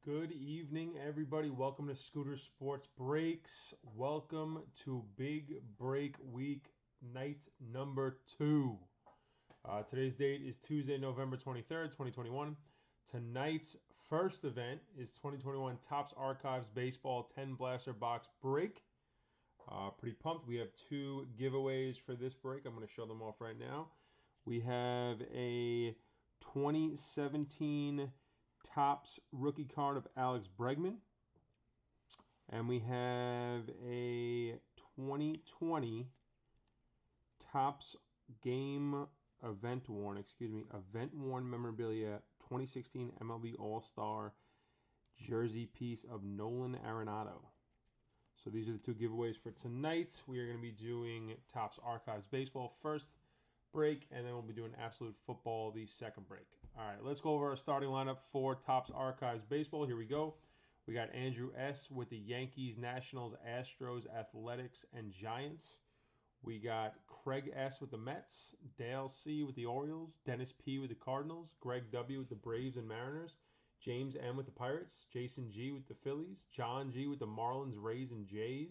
Good evening, everybody. Welcome to Scooter Sports Breaks. Welcome to Big Break Week, night number 2. Today's date is Tuesday, November 23rd, 2021. Tonight's first event is 2021 Topps Archives Baseball 10 Blaster Box Break. Pretty pumped. We have 2 giveaways for this break. I'm going to show them off right now. We have a 2017 Topps rookie card of Alex Bregman. And we have a 2020 Topps event worn memorabilia 2016 MLB All-Star jersey piece of Nolan Arenado. So these are the 2 giveaways for tonight. We are going to be doing Topps Archives Baseball first break, and then we'll be doing Absolute Football the second break. All right, let's go over our starting lineup for Topps Archives Baseball. Here we go. We got Andrew S. with the Yankees, Nationals, Astros, Athletics, and Giants. We got Craig S. with the Mets, Dale C. with the Orioles, Dennis P. with the Cardinals, Greg W. with the Braves and Mariners, James M. with the Pirates, Jason G. with the Phillies, John G. with the Marlins, Rays, and Jays,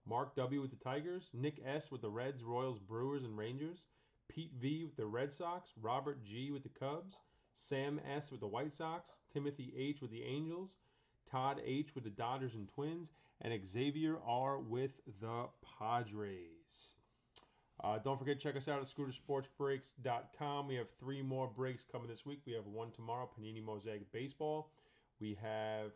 Mark W. with the Tigers, Nick S. with the Reds, Royals, Brewers, and Rangers, Pete V. with the Red Sox, Robert G. with the Cubs, Sam S. with the White Sox, Timothy H. with the Angels, Todd H. with the Dodgers and Twins, and Xavier R. with the Padres. Don't forget to check us out at scootersportsbreaks.com. We have 3 more breaks coming this week. We have one tomorrow, Panini Mosaic Baseball. We have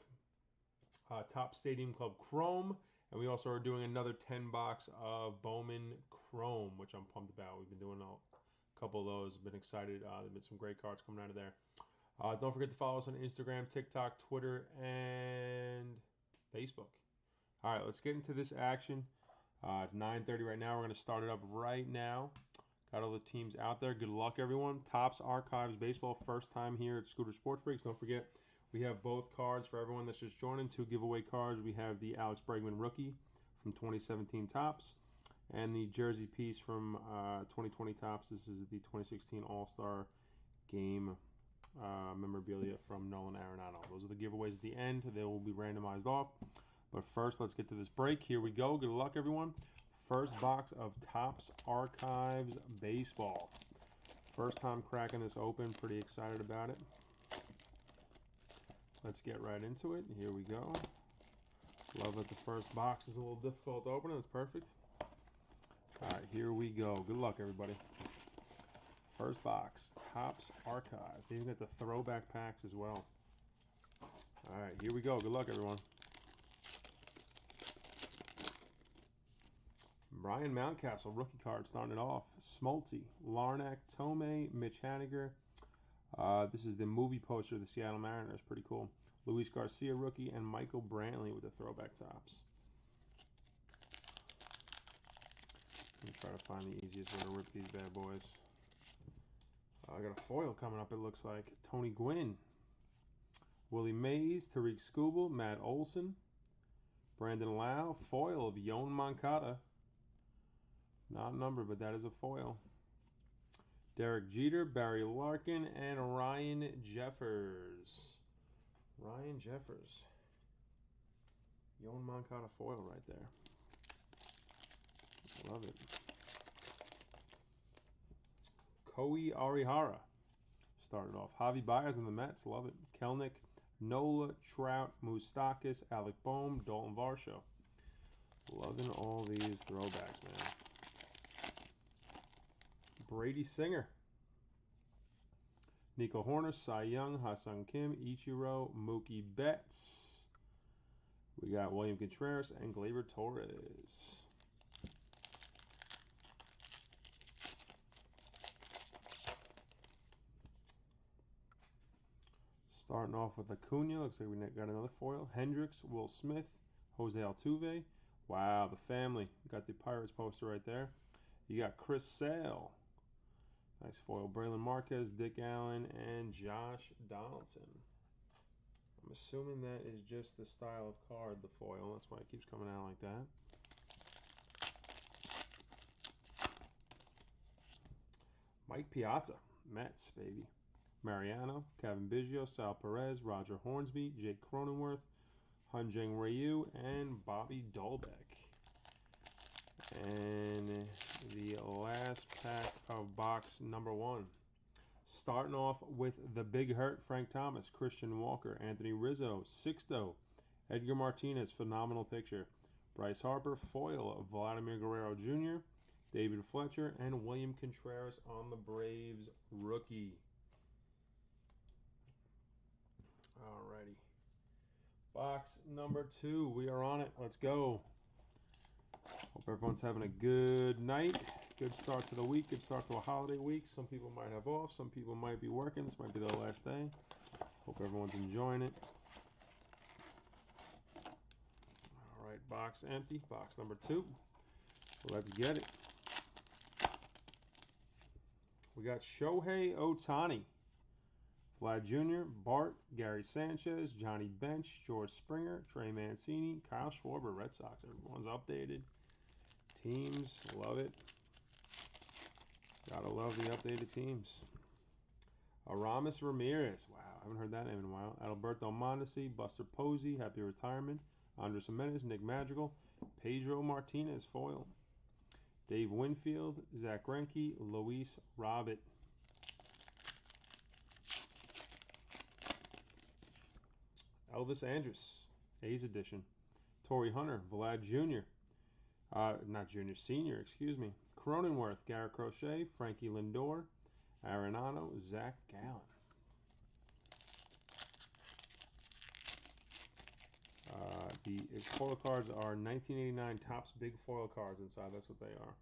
Top Stadium Club Chrome. And we also are doing another 10 box of Bowman Chrome, which I'm pumped about. We've been doing a couple of those. Been excited. There's been some great cards coming out of there. Don't forget to follow us on Instagram, TikTok, Twitter, and Facebook. All right, let's get into this action. 9:30 right now. We're going to start it up right now. Got all the teams out there. Good luck, everyone. Topps Archives Baseball, first time here at Scooter Sports Breaks. Don't forget, we have both cards for everyone that's just joining. 2 giveaway cards. We have the Alex Bregman rookie from 2017 Topps and the jersey piece from 2020 Topps. This is the 2016 All-Star Game memorabilia from Nolan Arenado. Those are the giveaways at the end. They will be randomized off. But first, let's get to this break. Here we go. Good luck, everyone. First box of Topps Archives Baseball. First time cracking this open. Pretty excited about it. Let's get right into it. Here we go. Love that the first box is a little difficult to open. That's perfect. All right, here we go. Good luck, everybody. First box, Topps Archives. They even got the throwback packs as well. All right, here we go. Good luck, everyone. Brian Mountcastle, rookie card, starting it off. Smolty, Larnack, Tomei, Mitch Haniger. This is the movie poster of the Seattle Mariners. Pretty cool. Luis Garcia, rookie, and Michael Brantley with the throwback tops. Let me try to find the easiest way to rip these bad boys. I got a foil coming up, it looks like. Tony Gwynn, Willie Mays, Tariq Skubal, Matt Olson, Brandon Lau, foil of Yoan Moncada. Not numbered, but that is a foil. Derek Jeter, Barry Larkin, and Ryan Jeffers. Ryan Jeffers. Yoan Moncada foil right there. Love it. Kohei Arihara started off. Javi Baez and the Mets. Love it. Kelnick, Nola, Trout, Moustakas, Alec Bohm, Dalton Varsho. Loving all these throwbacks, man. Brady Singer, Nico Horner, Cy Young, Ha-Seong Kim, Ichiro, Mookie Betts. We got William Contreras and Gleyber Torres. Starting off with Acuna, looks like we got another foil. Hendricks, Will Smith, Jose Altuve. Wow, the family. Got the Pirates poster right there. You got Chris Sale. Nice foil. Braylon Marquez, Dick Allen, and Josh Donaldson. I'm assuming that is just the style of card, the foil. That's why it keeps coming out like that. Mike Piazza, Mets, baby. Mariano, Kevin Biggio, Sal Perez, Roger Hornsby, Jake Cronenworth, Hyun-Jin Ryu, and Bobby Dolbeck. And the last pack of box number 1. Starting off with the Big Hurt, Frank Thomas, Christian Walker, Anthony Rizzo, Sixto, Edgar Martinez, phenomenal picture, Bryce Harper, foil, Vladimir Guerrero Jr., David Fletcher, and William Contreras on the Braves rookie. Alrighty. Box number 2. We are on it. Let's go. Hope everyone's having a good night. Good start to the week. Good start to a holiday week. Some people might have off. Some people might be working. This might be their last day. Hope everyone's enjoying it. Alright, box empty. Box number 2. Let's get it. We got Shohei Ohtani, Vlad Jr., Bart, Gary Sanchez, Johnny Bench, George Springer, Trey Mancini, Kyle Schwarber, Red Sox. Everyone's updated. Teams, love it. Gotta love the updated teams. Aramis Ramirez. Wow, I haven't heard that name in a while. Alberto Mondesi, Buster Posey, happy retirement. Andres Jimenez, Nick Madrigal, Pedro Martinez, foil. Dave Winfield, Zach Greinke, Luis Robert. Elvis Andrus, A's edition. Torrey Hunter, Vlad Jr. Not Jr., Senior, excuse me. Cronenworth, Garrett Crochet, Frankie Lindor, Arenado, Zach Gallen. The foil cards are 1989 Topps Big Foil cards inside. That's what they are.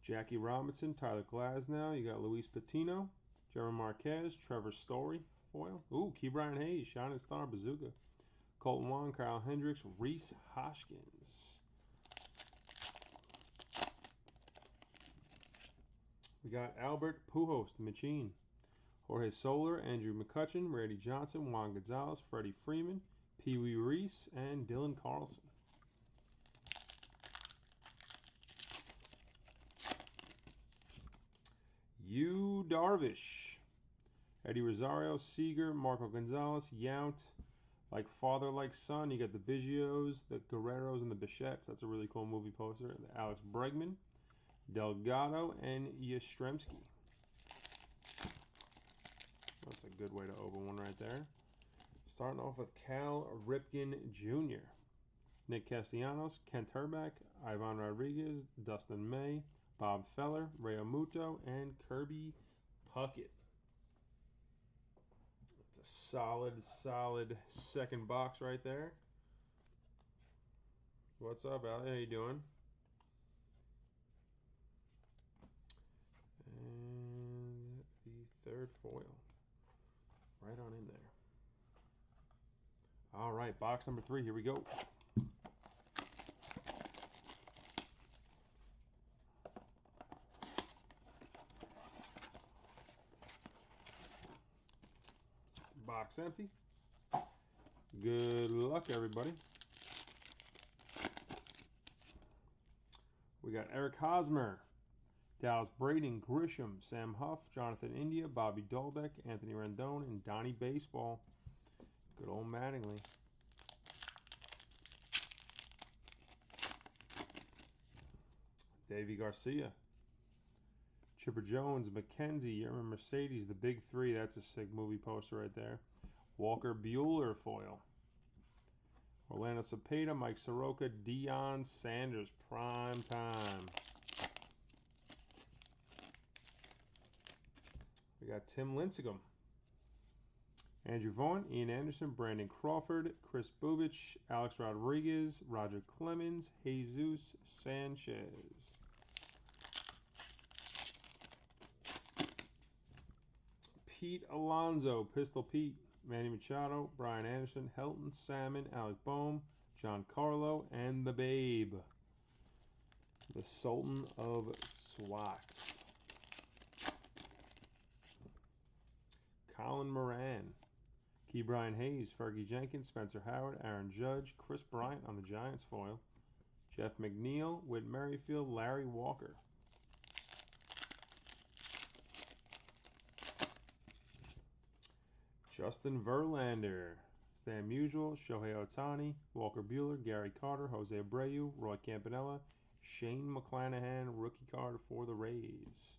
Jackie Robinson, Tyler Glasnow. You got Luis Patino, Jeremy Marquez, Trevor Story, foil. Ooh, Key Brian Hayes, Shining Star Bazooka. Colton Wong, Kyle Hendricks, Reese Hoskins. We got Albert Pujols, Machine. Jorge Soler, Andrew McCutchen, Randy Johnson, Juan Gonzalez, Freddie Freeman, Pee Wee Reese, and Dylan Carlson. Yu Darvish, Eddie Rosario, Seager, Marco Gonzalez, Yount. Like father, like son. You got the Biggios, the Guerreros, and the Bichettes. That's a really cool movie poster. The Alex Bregman, Delgado, and Yastrzemski. That's a good way to open one right there. Starting off with Cal Ripken Jr., Nick Castellanos, Kent Herbeck, Ivan Rodriguez, Dustin May, Bob Feller, Reo Muto, and Kirby Puckett. It's a solid second box right there. What's up, Allie? How you doing? And the third foil. Right on in there. All right, box number 3. Here we go. Box empty. Good luck, everybody. We got Eric Hosmer, Dallas Braden, Grisham, Sam Huff, Jonathan India, Bobby Dolbeck, Anthony Rendon, and Donnie Baseball. Good old Mattingly. Davey Garcia, Chipper Jones, McKenzie, Yerman Mercedes, the Big Three. That's a sick movie poster right there. Walker Buehler foil. Orlando Cepeda, Mike Soroka, Deion Sanders, prime time. We got Tim Lincecum, Andrew Vaughn, Ian Anderson, Brandon Crawford, Chris Bubich, Alex Rodriguez, Roger Clemens, Jesus Sanchez. Pete Alonso, Pistol Pete, Manny Machado, Brian Anderson, Helton, Salmon, Alec Boehm, John Carlo, and the Babe, the Sultan of Swats. Colin Moran, Key Brian Hayes, Fergie Jenkins, Spencer Howard, Aaron Judge, Chris Bryant on the Giants foil, Jeff McNeil, Whit Merrifield, Larry Walker. Justin Verlander, Stan Musial, Shohei Ohtani, Walker Buehler, Gary Carter, Jose Abreu, Roy Campanella, Shane McClanahan, rookie card for the Rays.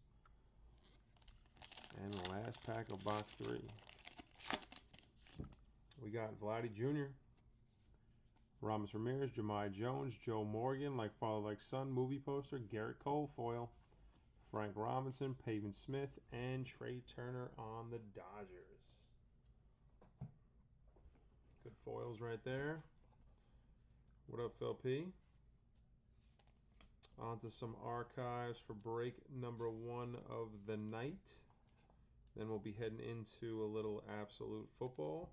And the last pack of box 3. We got Vladdy Jr., Ramos Ramirez, Jahmai Jones, Joe Morgan, Like Father Like Son movie poster, Garrett Cole foil, Frank Robinson, Pavin Smith, and Trey Turner on the Dodgers. Good foils right there. What up, Phil P? On to some archives for break number 1 of the night. Then we'll be heading into a little absolute football.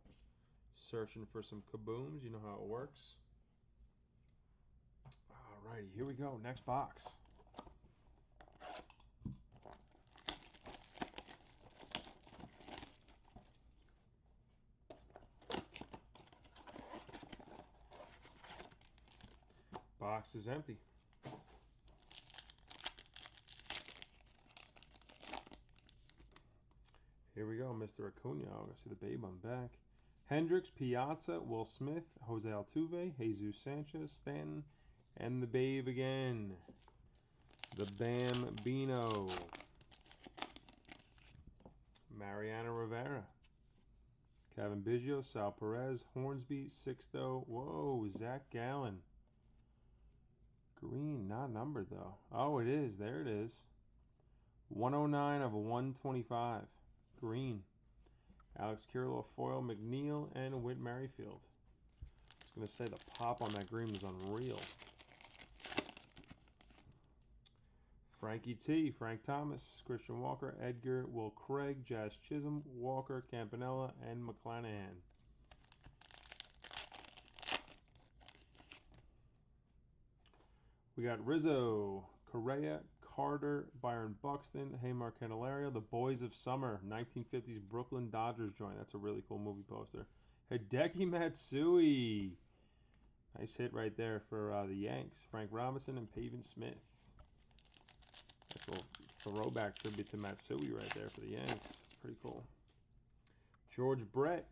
Searching for some kabooms. You know how it works. Alrighty, here we go. Next box. Box is empty. Here we go, Mr. Acuna. I see the babe on the back. Hendricks, Piazza, Will Smith, Jose Altuve, Jesus Sanchez, Stanton, and the babe again. The Bambino. Mariano Rivera. Kevin Biggio, Sal Perez, Hornsby, Sixto. Whoa, Zach Gallen. Green, not numbered though. Oh, it is. There it is. 109 of 125. Green. Alex Kirilloff foil, McNeil, and Whit Merrifield. I was going to say the pop on that green was unreal. Frankie T, Frank Thomas, Christian Walker, Edgar, Will Craig, Jazz Chisholm, Walker, Campanella, and McClanahan. We got Rizzo, Correa, Carter, Byron Buxton, Hamar Candelario, The Boys of Summer, 1950s Brooklyn Dodgers joint. That's a really cool movie poster. Hideki Matsui. Nice hit right there for the Yanks. Frank Robinson and Pavin Smith. That's a little throwback tribute to Matsui right there for the Yanks. It's pretty cool. George Brett,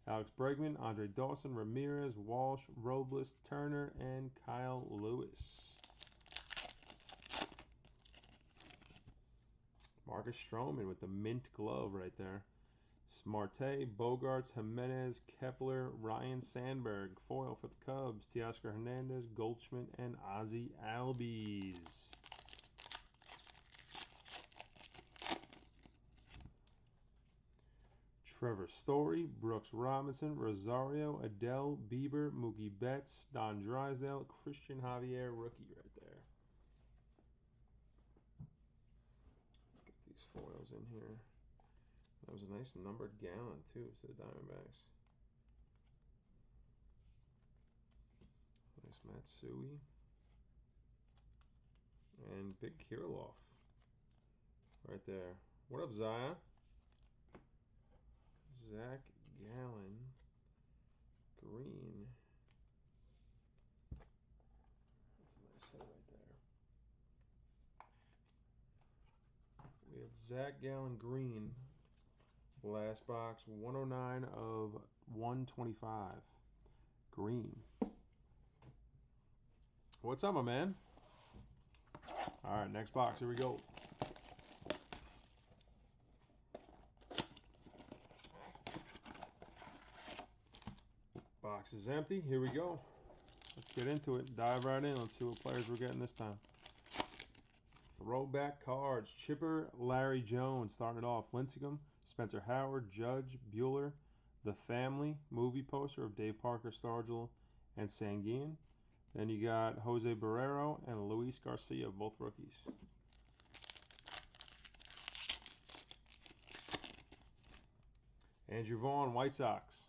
Alex Bregman, Andre Dawson, Ramirez, Walsh, Robles, Turner, and Kyle Lewis. Marcus Stroman with the mint glove right there. Smarte, Bogarts, Jimenez, Kepler, Ryan Sandberg, foil for the Cubs. Teoscar Hernandez, Goldschmidt, and Ozzie Albies. Trevor Story, Brooks Robinson, Rosario, Adele, Bieber, Mookie Betts, Don Drysdale, Christian Javier, rookie right there. Let's get these foils in here. That was a nice numbered gallon too for the Diamondbacks. Nice Matsui. And big Kirilloff right there. What up, Zaya? Zach Gallen. Green. That's a nice hit right there. We had Zach Gallen green. Last box, 109 of 125. Green. What's up, my man? All right, next box. Here we go. Box is empty. Here we go. Let's get into it. Dive right in. Let's see what players we're getting this time. Throwback cards. Chipper, Larry Jones. Starting it off. Lincecum, Spencer Howard, Judge, Bueller. The Family movie poster of Dave Parker, Stargell, and Sanguin. Then you got Jose Barrero and Luis Garcia, both rookies. Andrew Vaughn, White Sox.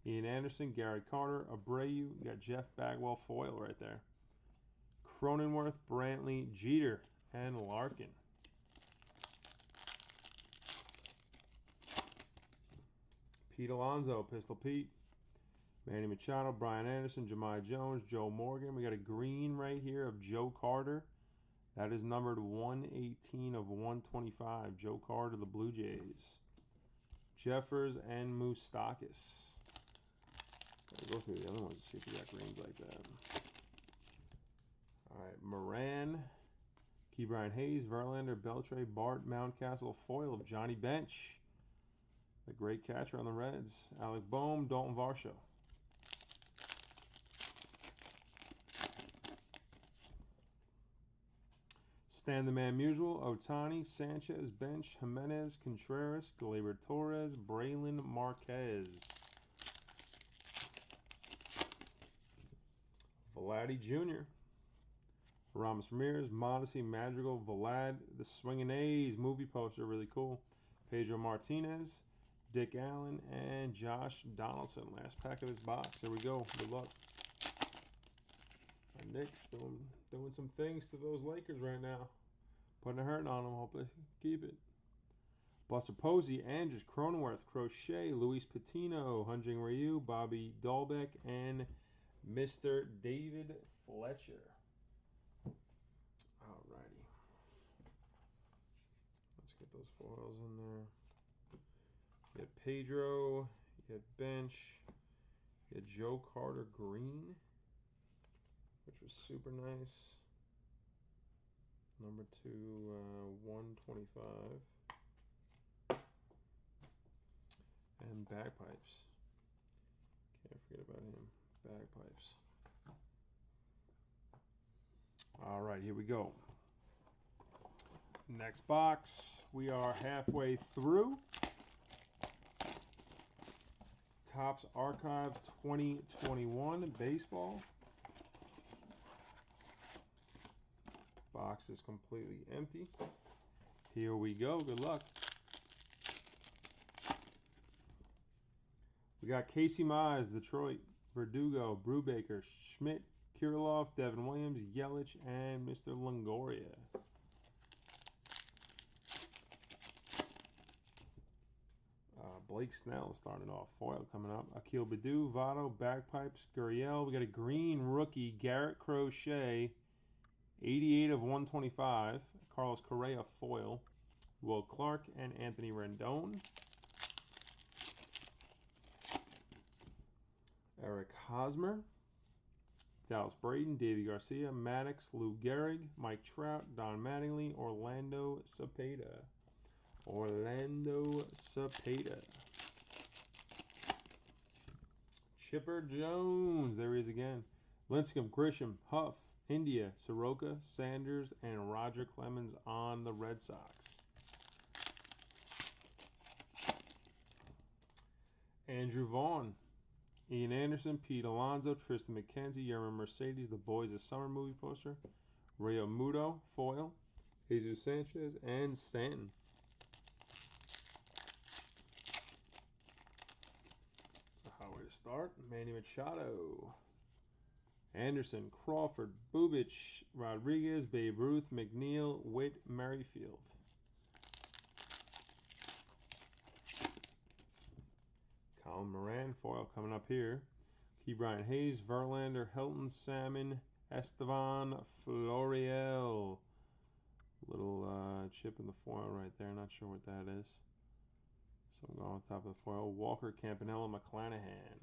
Ian Anderson, Gary Carter, Abreu. You got Jeff Bagwell foil right there. Cronenworth, Brantley, Jeter, and Larkin. Pete Alonso, Pistol Pete. Manny Machado, Brian Anderson, Jahmai Jones, Joe Morgan. We got a green right here of Joe Carter. That is numbered 118 of 125. Joe Carter, the Blue Jays. Jeffers, and Moustakis. I'll go through the other ones to see if we got greens like that. All right, Moran, Ke'Bryan Hayes, Verlander, Beltre, Bart, Mountcastle, foil of Johnny Bench. The great catcher on the Reds. Alec Boehm, Dalton Varsho. Stan the Man Musial, Ohtani, Sanchez, Bench, Jimenez, Contreras, Gleyber Torres, Braylon Marquez. Vladdy Jr., Ramos Ramirez, Modesty, Madrigal, Vlad, the Swingin' A's movie poster, really cool. Pedro Martinez, Dick Allen, and Josh Donaldson. Last pack of this box. There we go. Good luck. And Nick's doing some things to those Lakers right now. Putting a hurt on them. Hope they keep it. Buster Posey, Andrews, Cronenworth, Crochet, Luis Patino, Hunjing Ryu, Bobby Dahlbeck, and Mr. David Fletcher. Alrighty. Let's get those foils in there. You had Pedro, you had Bench, you had Joe Carter Green, which was super nice. Number 2, 125. And Bagpipes. Can't forget about him. Bagpipes. All right, here we go. Next box. We are halfway through. Topps Archives 2021 baseball. Box is completely empty. Here we go. Good luck. We got Casey Mize, Detroit, Verdugo, Brubaker, Schmidt, Kirilloff, Devin Williams, Yelich, and Mr. Longoria. Blake Snell starting off. Foil coming up. Akil Baddoo, Votto, Bagpipes, Gurriel. We got a green rookie, Garrett Crochet, 88 of 125. Carlos Correa, foil. Will Clark and Anthony Rendon. Eric Hosmer, Dallas Braden, Davey Garcia, Maddox, Lou Gehrig, Mike Trout, Don Mattingly, Orlando Cepeda. Chipper Jones, there he is again. Lincecum, Grisham, Huff, India, Soroka, Sanders, and Roger Clemens on the Red Sox. Andrew Vaughn, Ian Anderson, Pete Alonso, Tristan McKenzie, Yerman Mercedes, The Boys of Summer movie poster. Rayo Muto, foil. Jesus Sanchez, and Stanton. How way to start. Manny Machado. Anderson, Crawford, Bubich, Rodriguez, Babe Ruth, McNeil, Witt, Merrifield. Colin Moran, foil coming up here. Ke'Bryan Hayes, Verlander, Hilton, Salmon, Estevan, Florial. Little chip in the foil right there. Not sure what that is. So I'm going on top of the foil. Walker, Campanella, McClanahan.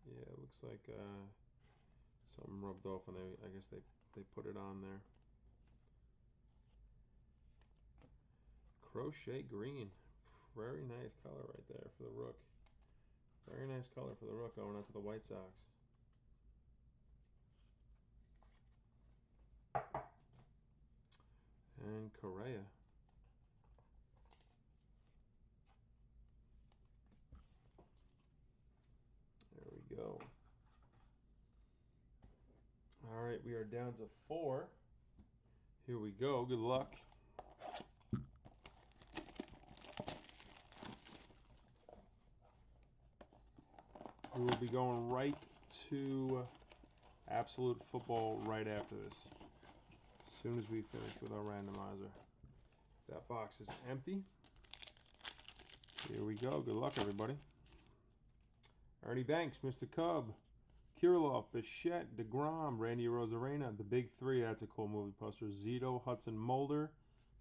Yeah, it looks like something rubbed off, and I guess they put it on there. Crochet green. Very nice color right there for the Rook. Very nice color for the Rook going out to the White Sox. And Correa. There we go. All right, we are down to 4. Here we go. Good luck. We will be going right to Absolute Football right after this. As soon as we finish with our randomizer. That box is empty. Here we go. Good luck, everybody. Ernie Banks, Mr. Cub, Kirilloff, Bichette, DeGrom, Randy Rosarena, The Big Three. That's a cool movie poster. Zito, Hudson Mulder,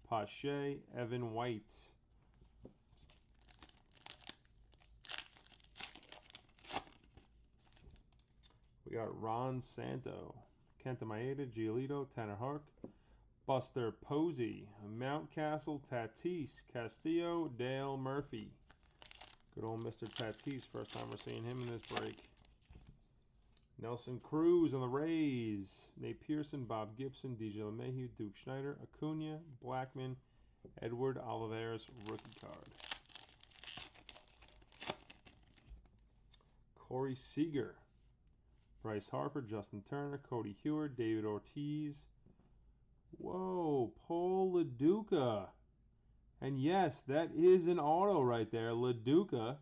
Pache, Evan White. We got Ron Santo, Kenta Maeda, Giolito, Tanner Hark, Buster Posey, Mountcastle, Tatis, Castillo, Dale Murphy. Good old Mr. Tatis, first time we're seeing him in this break. Nelson Cruz on the Rays, Nate Pearson, Bob Gibson, DJ LeMahieu, Duke Schneider, Acuna, Blackman, Edward Olivares, rookie card. Corey Seager, Bryce Harper, Justin Turner, Cody Heward, David Ortiz. Whoa, Paul LaDuca. And yes, that is an auto right there. LaDuca.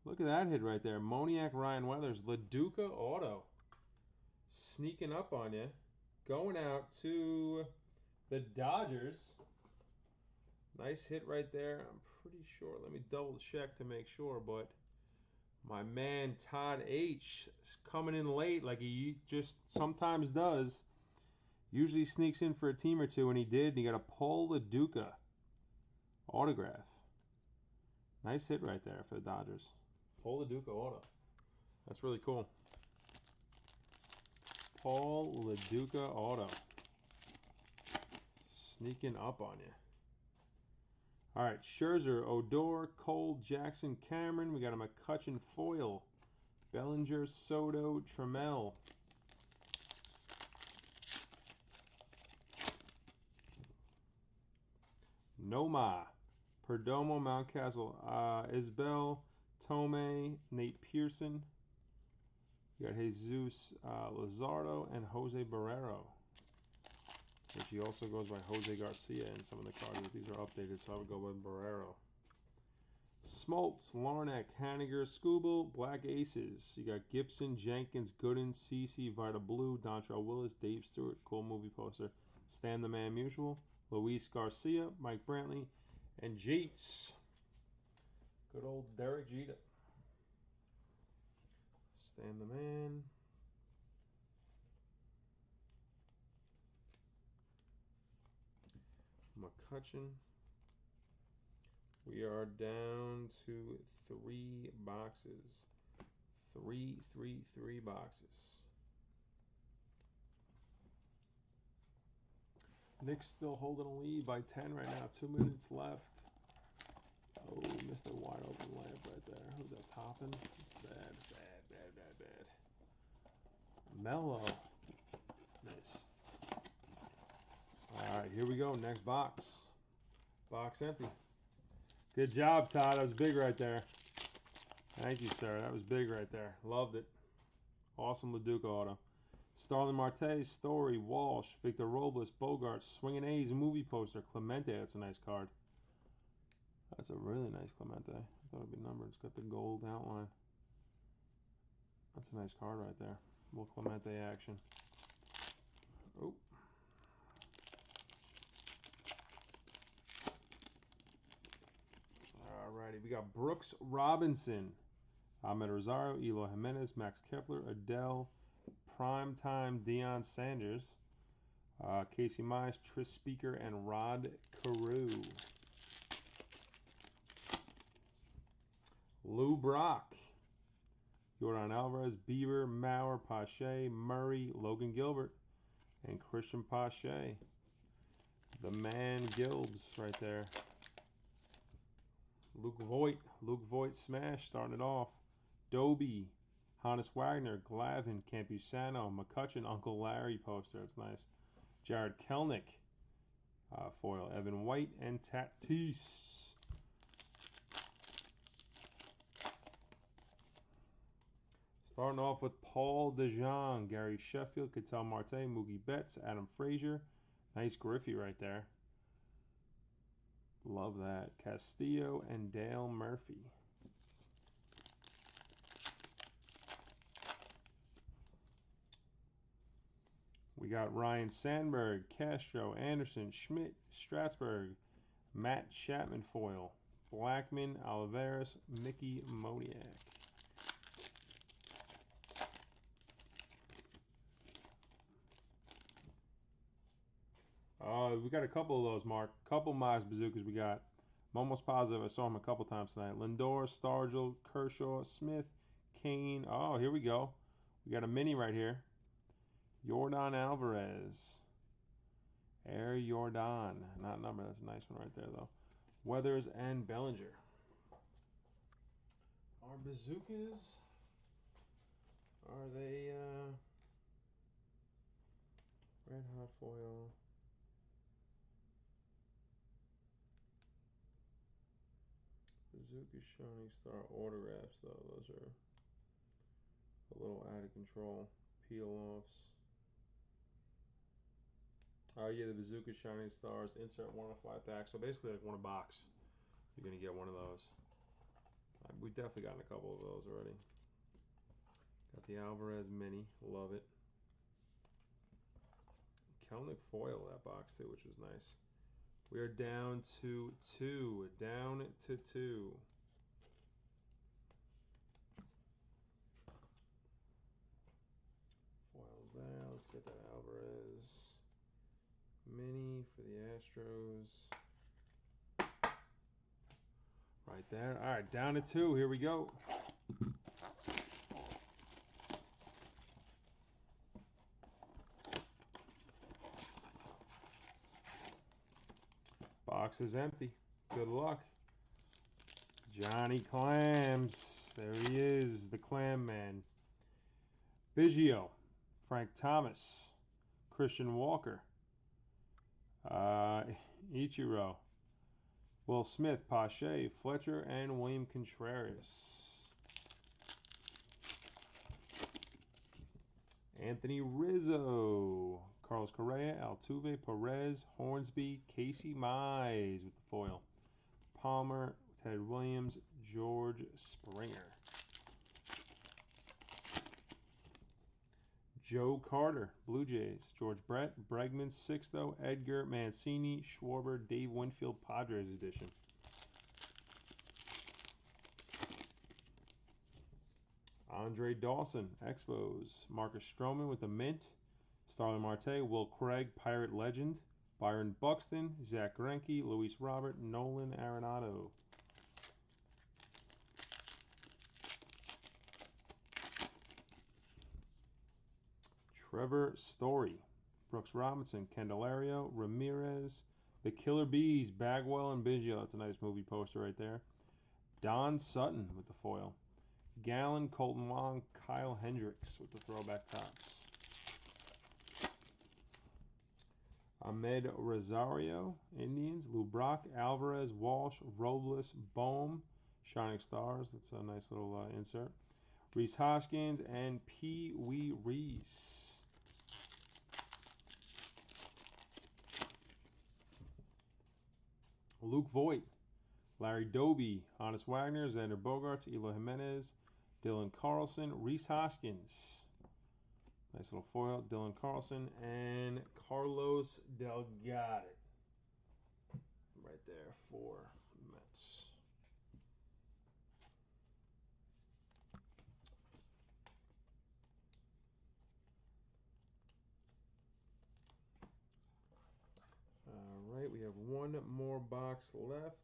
Look at that hit right there. Moniak, Ryan Weathers. LaDuca auto. Sneaking up on you. Going out to the Dodgers. Nice hit right there. I'm pretty sure. Let me double check to make sure, but my man Todd H is coming in late like he just sometimes does. Usually sneaks in for a team or two, and he did. And he got a Paul LaDuca autograph. Nice hit right there for the Dodgers. Paul LaDuca auto. That's really cool. Paul LaDuca auto. Sneaking up on you. All right, Scherzer, Odor, Cole, Jackson, Cameron. We got a McCutchen foil. Bellinger, Soto, Trammell. Noma, Perdomo, Mountcastle, Isbell, Tomei, Nate Pearson. You got Jesus Luzardo and Jose Barrero, which he also goes by Jose Garcia in some of the cards, but these are updated, so I would go by Barrero. Smoltz, Larnack, Haniger, Skubal, Black Aces. You got Gibson, Jenkins, Gooden, CeCe, Vita Blue, Dontrell Willis, Dave Stewart, cool movie poster, Stan the Man Musial, Luis Garcia, Mike Brantley, and Jeets. Good old Derek Jeter. Stan the Man. McCutchen. We are down to 3 boxes. Three boxes. Nick's still holding a lead by 10 right now. 2 minutes left. Oh, missed a wide open layup right there. Who's that topping? It's bad. Mellow. Missed. All right, here we go. Next box. Box empty. Good job, Todd. That was big right there. Thank you, sir. That was big right there. Loved it. Awesome LaDuca auto. Starlin Marte, Story, Walsh, Victor Robles, Bogart, Swinging A's movie poster, Clemente. That's a nice card. That's a really nice Clemente. I thought it'd be numbered. It's got the gold outline. That's a nice card right there. Little Clemente action. Oh. Alrighty, we got Brooks Robinson, Ahmed Rosario, Eloy Jimenez, Max Kepler, Adele, Primetime Deion Sanders, Casey Mize, Tris Speaker, and Rod Carew. Lou Brock, Jordan Alvarez, Bieber, Maurer, Pache, Murray, Logan Gilbert, and Christian Pache. The man Gilbs right there. Luke Voigt smash starting it off. Doby, Hannes Wagner, Glavin, Campusano, McCutchen, Uncle Larry poster. That's nice. Jared Kelnick, foil. Evan White, and Tatis. Starting off with Paul DeJong, Gary Sheffield, Ketel Marte, Moogie Betts, Adam Frazier. Nice Griffey right there. Love that. Castillo and Dale Murphy. We got Ryan Sandberg, Castro, Anderson, Schmidt, Strasburg, Matt Chapman foil, Blackman, Olivares, Mickey Moniak. We got a couple of those, Mark. Couple Mize Bazookas we got. I'm almost positive I saw him a couple times tonight. Lindor, Stargell, Kershaw, Smith, Kane. Oh, here we go. We got a mini right here. Yordan Alvarez. Air Jordan. Not number. That's a nice one right there, though. Weathers and Bellinger. Our bazookas, are they red hot foil? Bazooka Shining Star autographs, though. Those are a little out of control. Peel-offs. Oh, yeah, the Bazooka Shining Stars. Insert 1 of 5 packs. So basically, like one a box. You're going to get one of those. We've definitely gotten a couple of those already. Got the Alvarez Mini. Love it. Kelnick foil, that box, too, which was nice. We are down to 2. Down to 2. Foils there. Let's get that Alvarez Mini for the Astros. Right there. All right, down to 2. Here we go. Box is empty. Good luck. Johnny Clams. There he is, the Clam Man. Biggio. Frank Thomas. Christian Walker. Ichiro. Will Smith, Pache, Fletcher, and William Contreras. Anthony Rizzo. Carlos Correa, Altuve, Perez, Hornsby, Casey Mize with the foil. Palmer, Ted Williams, George Springer. Joe Carter, Blue Jays. George Brett, Bregman, Sixto, Edgar, Mancini, Schwarber, Dave Winfield, Padres edition. Andre Dawson, Expos. Marcus Stroman with the mint. Starling Marte, Will Craig, Pirate Legend. Byron Buxton, Zach Greinke, Luis Robert, Nolan Arenado. Trevor Story, Brooks Robinson, Candelario, Ramirez, The Killer Bees, Bagwell, and Biggio. That's a nice movie poster right there. Don Sutton with the foil. Gallen, Colton Wong, Kyle Hendricks with the throwback tops. Ahmed Rosario, Indians. Lou Brock, Alvarez, Walsh, Robles, Bohm, Shining Stars. That's a nice little insert. Rhys Hoskins and Pee Wee Reese. Luke Voigt, Larry Doby, Honest Wagner, Xander Bogaerts, Eloy Jimenez, Dylan Carlson, Rhys Hoskins. Nice little foil. Dylan Carlson and Carlos Delgado. Right there for Mets. All right, we have one more box left.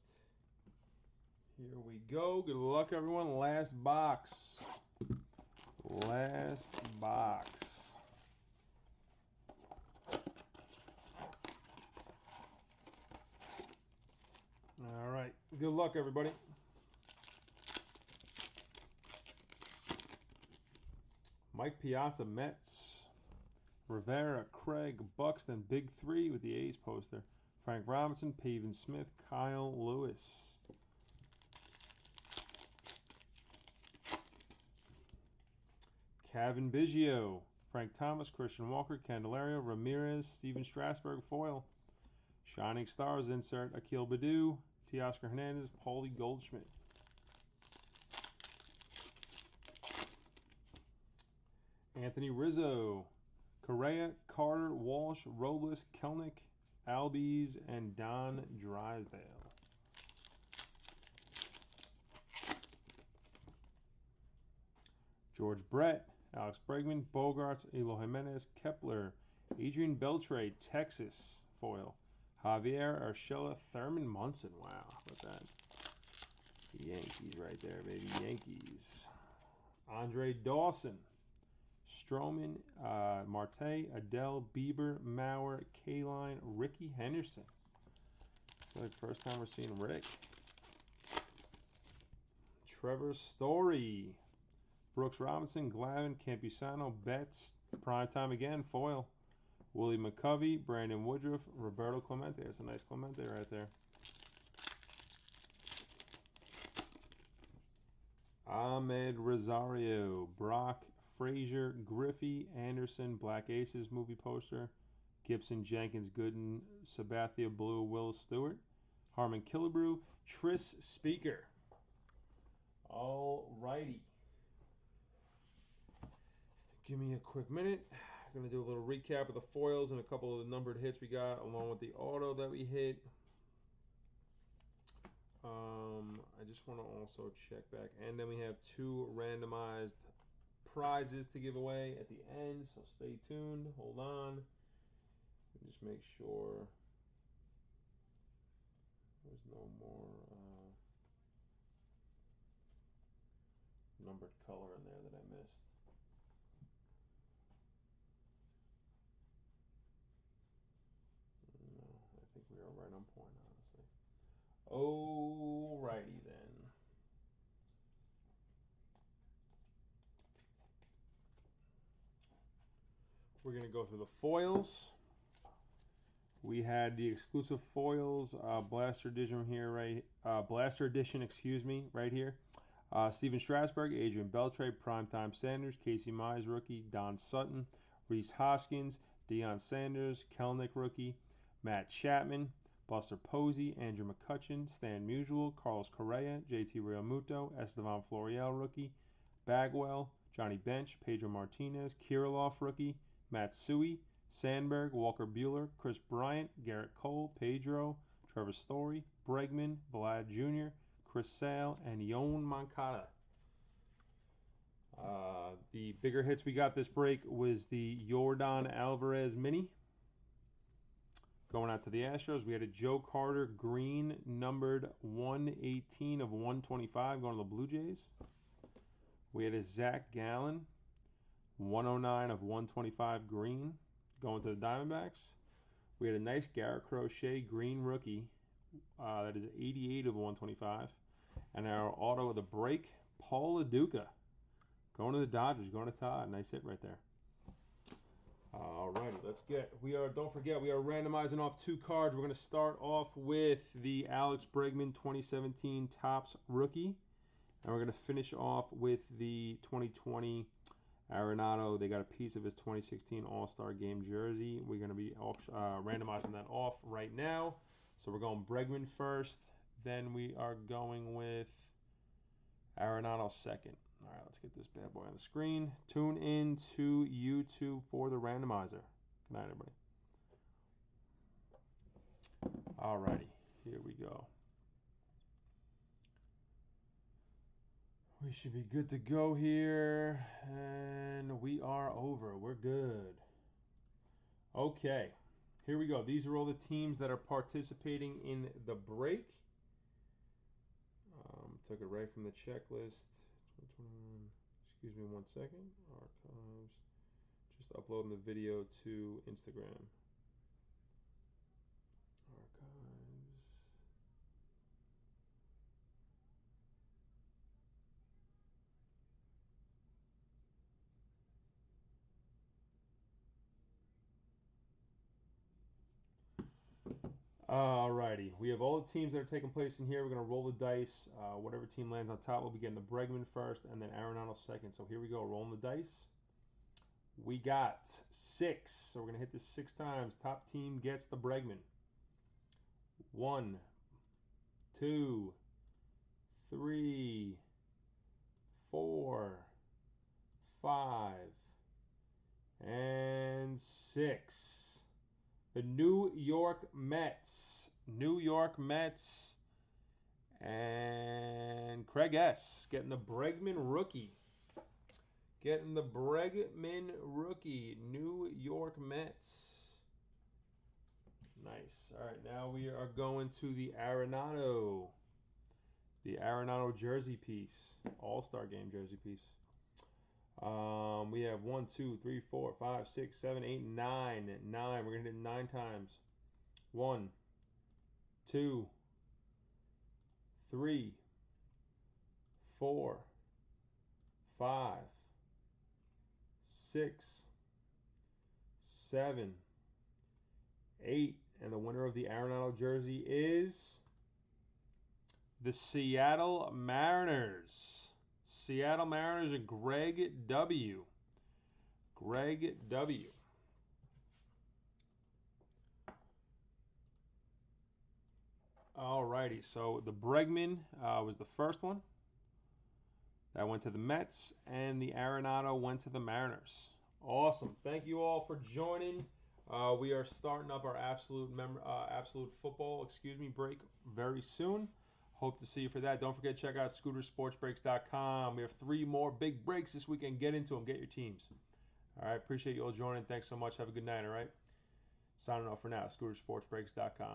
Here we go. Good luck, everyone. Last box. Last box. All right. Good luck, everybody. Mike Piazza, Mets. Rivera, Craig, Buxton, Big 3 with the A's poster. Frank Robinson, Pavin Smith, Kyle Lewis. Kevin Biggio, Frank Thomas, Christian Walker, Candelario, Ramirez, Steven Strasburg foil. Shining Stars insert, Akil Baddoo, Teoscar Hernandez, Paulie Goldschmidt. Anthony Rizzo, Correa, Carter, Walsh, Robles, Kelnick, Albies, and Don Drysdale. George Brett, Alex Bregman, Bogarts, Eloy Jimenez, Kepler, Adrian Beltre, Texas foil. Javier Urshela, Thurman Munson. Wow, how about that? Yankees right there, baby. Yankees. Andre Dawson, Stroman, Marte, Adele, Bieber, Mauer, Kaline, Ricky Henderson. I feel like first time we're seeing Rick. Trevor Story, Brooks Robinson, Glavin, Campusano, Betts, primetime again, foil. Willie McCovey, Brandon Woodruff, Roberto Clemente. That's a nice Clemente right there. Ahmed Rosario, Brock, Frazier, Griffey, Anderson, Black Aces movie poster, Gibson, Jenkins, Gooden, Sabathia Blue, Will Stewart, Harmon Killebrew, Tris Speaker. All righty. Give me a quick minute. I'm going to do a little recap of the foils and a couple of the numbered hits we got along with the auto that we hit. I just want to also check back. And then we have 2 randomized prizes to give away at the end, so stay tuned. Hold on. Just make sure there's no more numbered color in there that I missed. No, I think we are right on point, honestly. Alrighty then. We're going to go through the foils. We had the exclusive foils, Blaster Edition here, right? Blaster Edition, excuse me, right here. Steven Strasburg, Adrian Beltre, Primetime Sanders, Casey Mize, rookie, Don Sutton, Reese Hoskins, Deion Sanders, Kelnick, rookie, Matt Chapman, Buster Posey, Andrew McCutcheon, Stan Musial, Carlos Correa, JT Realmuto, Estevan Florial, rookie, Bagwell, Johnny Bench, Pedro Martinez, Kirilloff, rookie, Matsui, Sandberg, Walker Buehler, Chris Bryant, Garrett Cole, Pedro, Trevor Story, Bregman, Vlad Jr., Chris Sale, and Yoan Moncada. The bigger hits we got this break was the Yordan Alvarez mini. Going out to the Astros, we had a Joe Carter green numbered 118 of 125 going to the Blue Jays. We had a Zach Gallen 109 of 125 green going to the Diamondbacks. We had a nice Garrett Crochet green rookie. That is 88 of 125. And our auto of the break, Paul LaDuca. Going to the Dodgers, going to Todd. Nice hit right there. Alrighty, let's get, don't forget, we are randomizing off 2 cards. We're going to start off with the Alex Bregman 2017 Topps rookie. And we're going to finish off with the 2020 Arenado. They got a piece of his 2016 All-Star Game jersey. We're going to be randomizing that off right now. So we're going Bregman first. Then we are going with Arenado second. All right, let's get this bad boy on the screen. Tune in to YouTube for the randomizer. Good night, everybody. All righty, here we go. We should be good to go here. And we are over. We're good. Okay, here we go. These are all the teams that are participating in the break. Took it right from the checklist. Excuse me 1 second. Archives. Just uploading the video to Instagram. Archives. Alrighty, we have all the teams that are taking place in here. We're going to roll the dice. Whatever team lands on top will be getting the Bregman first and then Arenado second. So here we go, rolling the dice. We got 6, so we're going to hit this 6 times. Top team gets the Bregman. 1, 2, 3, 4, 5, and 6. The New York Mets. New York Mets. And Craig S. getting the Bregman rookie. Getting the Bregman rookie. New York Mets. Nice. All right, now we are going to the Arenado. The Arenado jersey piece. All-Star Game jersey piece. We have 1, 2, 3, 4, 5, 6, 7, 8, 9. 9. We're going to hit 9 times. 1, 2, 3, 4, 5, 6, 7, 8. And the winner of the Arenado jersey is the Seattle Mariners. Seattle Mariners and Greg W. Greg W. Alrighty, so the Bregman was the first one. That went to the Mets, and the Arenado went to the Mariners. Awesome. Thank you all for joining. We are starting up our absolute football, break very soon. Hope to see you for that. Don't forget to check out scootersportsbreaks.com. We have 3 more big breaks this weekend. Get into them. Get your teams. All right. Appreciate you all joining. Thanks so much. Have a good night. All right. Signing off for now. scootersportsbreaks.com.